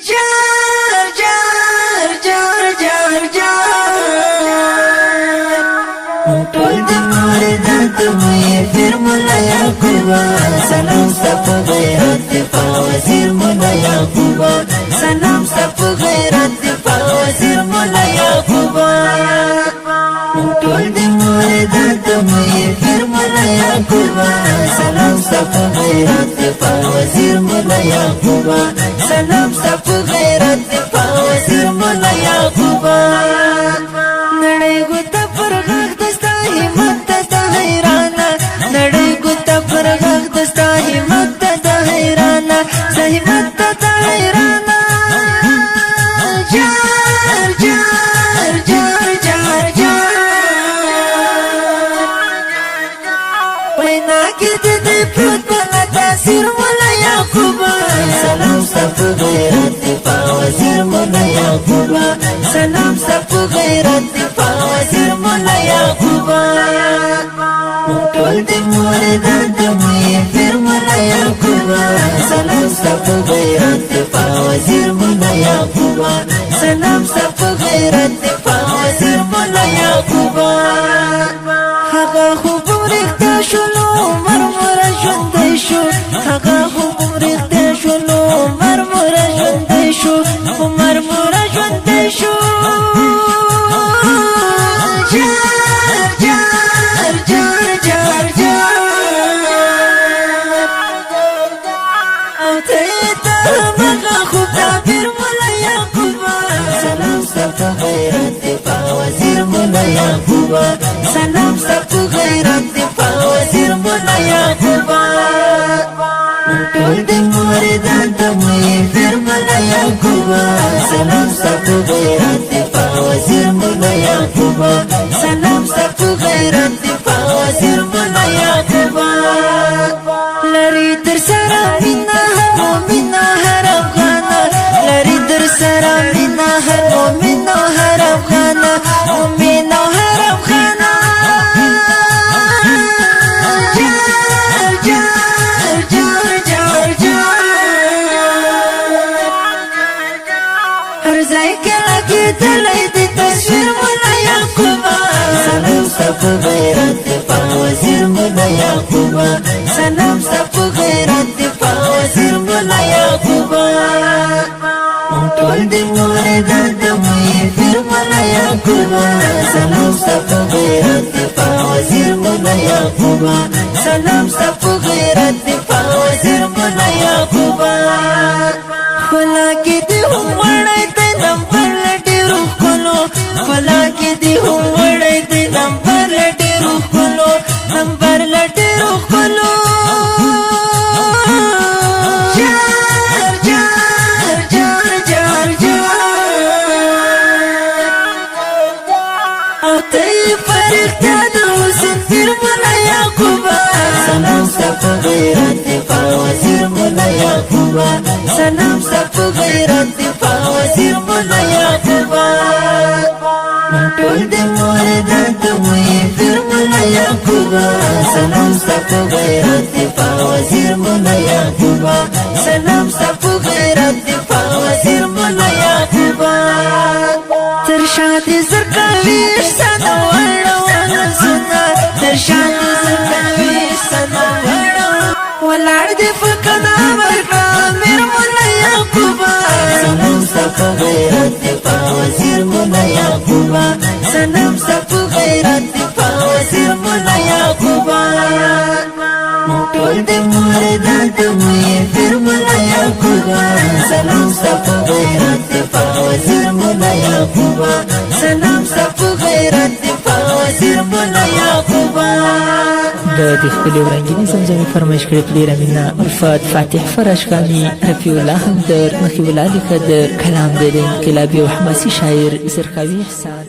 جار جار جار جار جار ټول د مردات مې فر مولا یعقوبا سلام ستپ غیرت دفاع وزیر مولا یعقوبا سلام ستپ غیرت دفاع وزیر مولا یعقوبا ټول د مردات مې فر مولا یعقوبا سلام ستپ غیرت دفاع وزیر مولا یعقوبا سلام ستپ غیرت دفاع وزیر مولا یعقوبا نړۍ ګوته پر غږ دستا همت دستا حیرانه نړۍ ګوته پر غږ دستا همت دستا حیرانه زحمت دستا حیرانه جار جار جار جار جار وینا کې دې پروت بلا تاثیر مولا یعقوبا سلام ستپ غیرت دفاع وزیر مولا یعقوبا سلام ستپ غیرت دفاع وزیر مولا یعقوبا ټول د مردات مې فر مولا یعقوبا سلام ستپ غیرت دفاع وزیر مولا یعقوبا سلام ستپ غیرت دفاع وزیر مولا یعقوبا هغه خوب رښتیا شول عمر مور ژوندی شو هغه خوب رښتیا شول عمر مور ژوندی شو عمر مور ژوندی شو جار جار جار جار جار او ته مغه خوب تعبیر مولا یعقوبا سلام ستپ غیرت دفاع وزیر مولا یعقوبا سلام ستپ غیرت دفاع وزیر مولا یعقوبا ټول د مردات مې فر مولا یعقوبا سلام ستپ غیرت دفاع وزیر مولا یعقوبا سلام ستپ غیرت دفاع وزیر مولا یعقوبا لری در سره مینا هر مومن هر افغان لری در سره مینا هر مومن هر افغان مومن هر افغان جار جار جار جار جار هر ځای کې لګېدلی د تصویر مولا یعقوبا سلام ستپ غیرت دفاع وزیر مولا یعقوبا سلام ستپ غیرت دفاع وزیر مولا یعقوبا ټول د مردات مې فر مولا یعقوبا سلام ستپ غیرت دفاع وزیر مولا یعقوبا سلام ستپ غیرت دفاع وزیر مولا یعقوبا خلا کې دې هم وړی دی نمبر ډېرو ښکلو خلا کې دې هم وړی دی نمبر ډېرو ښکلو نمبر ډېرو ښکلو جار جار جار جار جار او ته یې فرښتیا د حسن پیر مولا یعقوبا سلام ستپ غیرت دفاع وزیر مولا یعقوبا سلام ستپ غیرت دفاع وزیر مولا یعقوبا ټول د مردات مې فر مولا یعقوبا سلام ستپ غیرت دفاع وزیر مولا یعقوبا سلام ستپ غیرت دفاع وزیر مولا یعقوبا تر شاد زرکوي ساده وړو زنا تر شاد زرکوي ساده وړو ولاړ دې فکنا ورکا میر مولا یعقوبا سلام ستپ غیرت دفاع وزیر مولا یعقوبا سلام ستپ غیرت دفاع وزیر مولا یعقوبا ټول د مردات مې فر مولا یعقوبا سلام ستپ غیرت دفاع وزیر مولا یعقوبا سلام ستپ غیرت دفاع وزیر مولا یعقوبا د دې خپلې ورنګینې زمزمې فرمایش کړې په ډېره مینه الفت فاتح فراشکاني رفیع الله همدر نقیب الله لیکدر کلام د انقلابي او حماسي شاعر زرکاوي احسان